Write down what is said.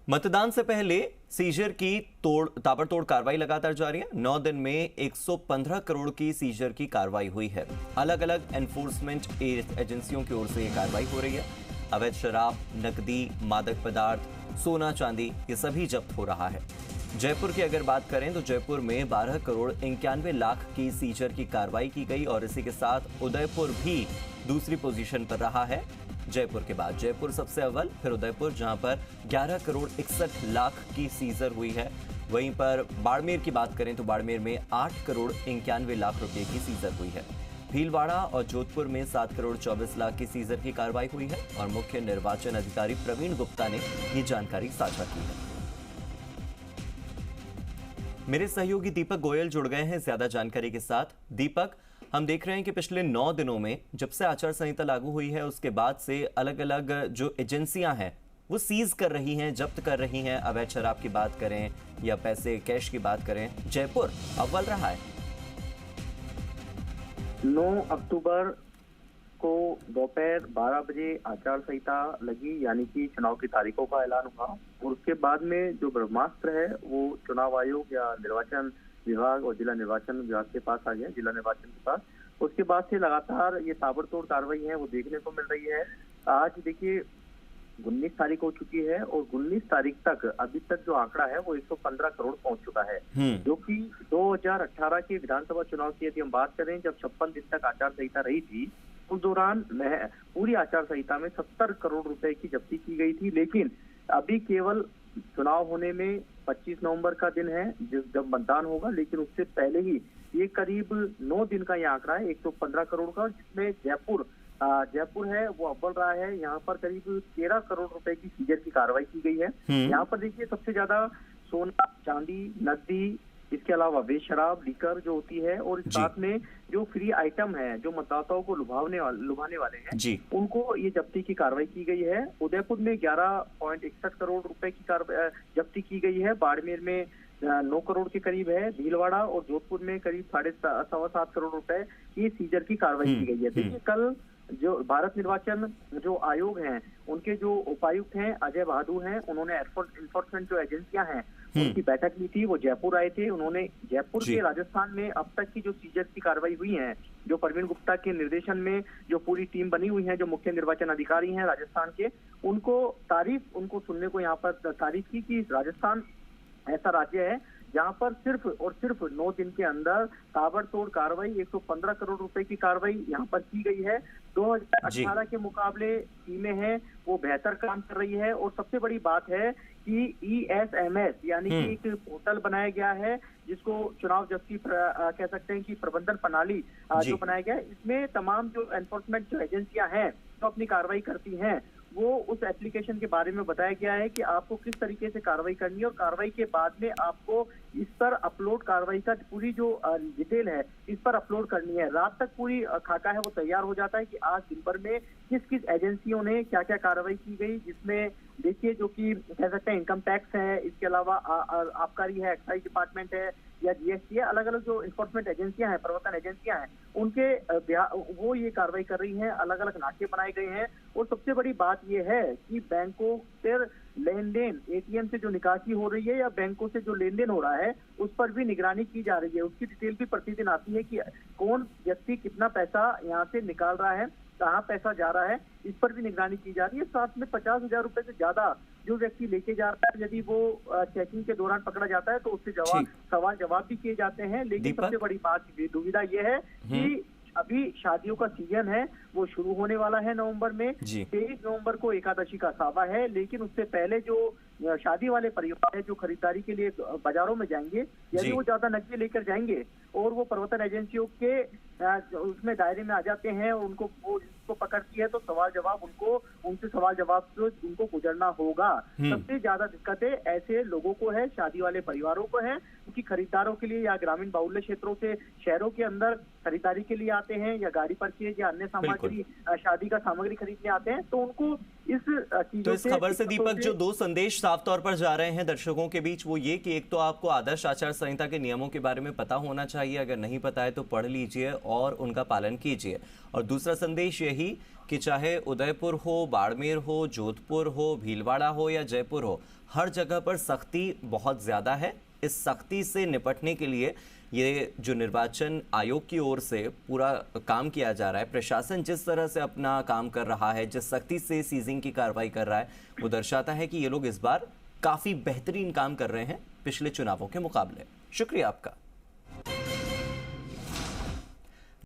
मतदान से पहले सीजर की ताबड़तोड़ कार्रवाई लगातार जारी है। 9 दिन में 115 करोड़ की सीजर की कार्रवाई हुई है। अलग अलग एनफोर्समेंट एजेंसियों की ओर से यह कार्रवाई हो रही है। अवैध शराब, नकदी, मादक पदार्थ, सोना चांदी, ये सभी जब्त हो रहा है। जयपुर की अगर बात करें तो जयपुर में 12 करोड़ 91 लाख की सीजर की कार्रवाई की गई और इसी के साथ उदयपुर भी दूसरी पोजीशन पर रहा है। जयपुर के बाद जयपुर सबसे अव्वल, फिर उदयपुर जहां पर 11 करोड़ 61 लाख की सीजर हुई है। वहीं पर बाड़मेर की बात करें तो बाड़मेर में 8 करोड़ 91 लाख रुपए की सीजर हुई है। भीलवाड़ा और जोधपुर में 7 करोड़ 24 लाख की सीजर की कार्रवाई हुई है और मुख्य निर्वाचन अधिकारी प्रवीण गुप्ता ने ये जानकारी साझा की है। मेरे सहयोगी दीपक गोयल जुड़ गए हैं ज्यादा जानकारी के साथ। दीपक, हम देख रहे हैं कि पिछले 9 दिनों में जब से आचार संहिता लागू हुई है उसके बाद से अलग अलग जो एजेंसियां हैं वो सीज कर रही हैं, जब्त कर रही हैं। अवैध शराब की बात करें या पैसे कैश की बात करें, जयपुर अव्वल रहा है। 9 अक्टूबर को दोपहर 12 बजे आचार संहिता लगी, यानी कि चुनाव की तारीखों का ऐलान हुआ और उसके बाद में जो ब्रह्मास्त्र है वो चुनाव आयोग या निर्वाचन विभाग और जिला निर्वाचन विभाग के पास आ गया, जिला निर्वाचन के पास। उसके बाद से लगातार ये ताबड़तोड़ कार्रवाई है वो देखने को मिल रही है। आज देखिए 19 तारीख हो चुकी है और 19 तारीख तक अभी तक जो आंकड़ा है वो 115 करोड़ पहुंच चुका है, जो कि 2018 के विधानसभा चुनाव की यदि हम बात करें, जब 56 दिन तक आचार संहिता रही थी, उस दौरान पूरी आचार संहिता में 70 करोड़ रुपए की जब्ती की गई थी। लेकिन अभी केवल चुनाव होने में 25 नवंबर का दिन है जब मतदान होगा, लेकिन उससे पहले ही ये करीब 9 दिन का ये आंकड़ा है 115 करोड़ का, जिसमें जयपुर है वो अव्वल रहा है। यहाँ पर करीब 13 करोड़ रुपए की सीजर की कार्रवाई की गई है। यहाँ पर देखिए सबसे ज्यादा सोना, चांदी, नकदी, इसके अलावा अवैध शराब, लीकर जो होती है और साथ में जो फ्री आइटम है जो मतदाताओं को लुभाने वाले हैं, उनको ये जब्ती की कार्रवाई की गई है। उदयपुर में 11.61 करोड़ रुपए की जब्ती की गई है। बाड़मेर में 9 करोड़ के करीब है। भीलवाड़ा और जोधपुर में करीब 7.25 करोड़ रुपए की सीजर की कार्रवाई की गई है। देखिए कल जो भारत निर्वाचन जो आयोग हैं उनके जो उपायुक्त हैं अजय बहादुर हैं, उन्होंने एनफोर्समेंट जो एजेंसियां हैं उनकी बैठक ली थी। वो जयपुर आए थे। उन्होंने जयपुर के राजस्थान में अब तक की जो सीजर की कार्रवाई हुई है, जो प्रवीण गुप्ता के निर्देशन में जो पूरी टीम बनी हुई है, जो मुख्य निर्वाचन अधिकारी हैं राजस्थान के, उनको सुनने को यहाँ पर तारीफ की कि राजस्थान ऐसा राज्य है जहां पर सिर्फ और सिर्फ 9 दिन के अंदर ताबड़तोड़ कार्रवाई 115 करोड़ रुपए की कार्रवाई यहाँ पर की गई है। 2018 के मुकाबले टीमें हैं वो बेहतर काम कर रही है और सबसे बड़ी बात है कि ESMS यानी कि एक पोर्टल बनाया गया है जिसको चुनाव जब्ती कह सकते हैं कि प्रबंधन प्रणाली जो बनाया गया है, इसमें तमाम जो एनफोर्समेंट जो एजेंसियां हैं जो अपनी कार्रवाई करती हैं वो उस एप्लीकेशन के बारे में बताया गया है कि आपको किस तरीके से कार्रवाई करनी है और कार्रवाई के बाद में आपको इस पर अपलोड कार्रवाई का पूरी जो डिटेल है इस पर अपलोड करनी है। रात तक पूरी खाका है वो तैयार हो जाता है कि आज दिन भर में किस किस एजेंसियों ने क्या क्या कार्रवाई की गई, जिसमें देखिए जो कि कह सकते हैं इनकम टैक्स है, इसके अलावा आबकारी है, एक्साइज डिपार्टमेंट है या GST है, अलग अलग जो इन्फोर्समेंट एजेंसियां हैं, प्रवर्तन एजेंसियां हैं, उनके वो ये कार्रवाई कर रही हैं। अलग अलग नाके बनाए गए हैं और सबसे बड़ी बात यह है कि बैंकों से लेन देन, ATM से जो निकासी हो रही है या बैंकों से जो लेन देन हो रहा है उस पर भी निगरानी की जा रही है। उसकी डिटेल भी प्रतिदिन आती है कि कौन व्यक्ति कितना पैसा यहाँ से निकाल रहा है, कहाँ पैसा जा रहा है, इस पर भी निगरानी की जा रही है। साथ में 50,000 रुपए से ज्यादा जो व्यक्ति लेके जा रहा है, यदि वो चेकिंग के दौरान पकड़ा जाता है तो उससे सवाल जवाब भी किए जाते हैं। लेकिन सबसे बड़ी बात दुविधा ये है कि अभी शादियों का सीजन है वो शुरू होने वाला है नवंबर में। 23 नवंबर को एकादशी का सावा है, लेकिन उससे पहले जो शादी वाले परिवार है जो खरीदारी के लिए बाजारों में जाएंगे, यदि वो ज्यादा नकदी लेकर जाएंगे और वो प्रवर्तन एजेंसियों के उसमें दायरे में आ जाते हैं और उसको पकड़ती है तो उनसे सवाल जवाब से उनको गुजरना होगा। सबसे ज्यादा दिक्कतें ऐसे लोगों को है, शादी वाले परिवारों को है, क्योंकि खरीदारों के लिए या ग्रामीण बाहुल्य क्षेत्रों से शहरों के अंदर खरीदारी के लिए आते हैं या गाड़ी परचेज या अन्य सामग्री शादी का सामग्री खरीदने आते हैं, तो उनको इस चीजों तो इस खबर से दीपक जो से- दो संदेश साफ तौर पर जा रहे हैं दर्शकों के बीच, वो ये कि एक तो आपको आदर्श आचार संहिता के नियमों के बारे में पता होना चाहिए, अगर नहीं पता है तो पढ़ लीजिए और उनका पालन कीजिए। और दूसरा संदेश यही कि चाहे उदयपुर हो, बाड़मेर हो, जोधपुर हो, भीलवाड़ा हो या जयपुर हो, हर जगह पर सख्ती बहुत ज्यादा है। इस सख्ती से निपटने के लिए ये जो निर्वाचन आयोग की ओर से पूरा काम किया जा रहा है, प्रशासन जिस तरह से अपना काम कर रहा है, जिस सख्ती से सीजिंग की कार्रवाई कर रहा है, वो दर्शाता है कि ये लोग इस बार काफी बेहतरीन काम कर रहे हैं पिछले चुनावों के मुकाबले। शुक्रिया आपका।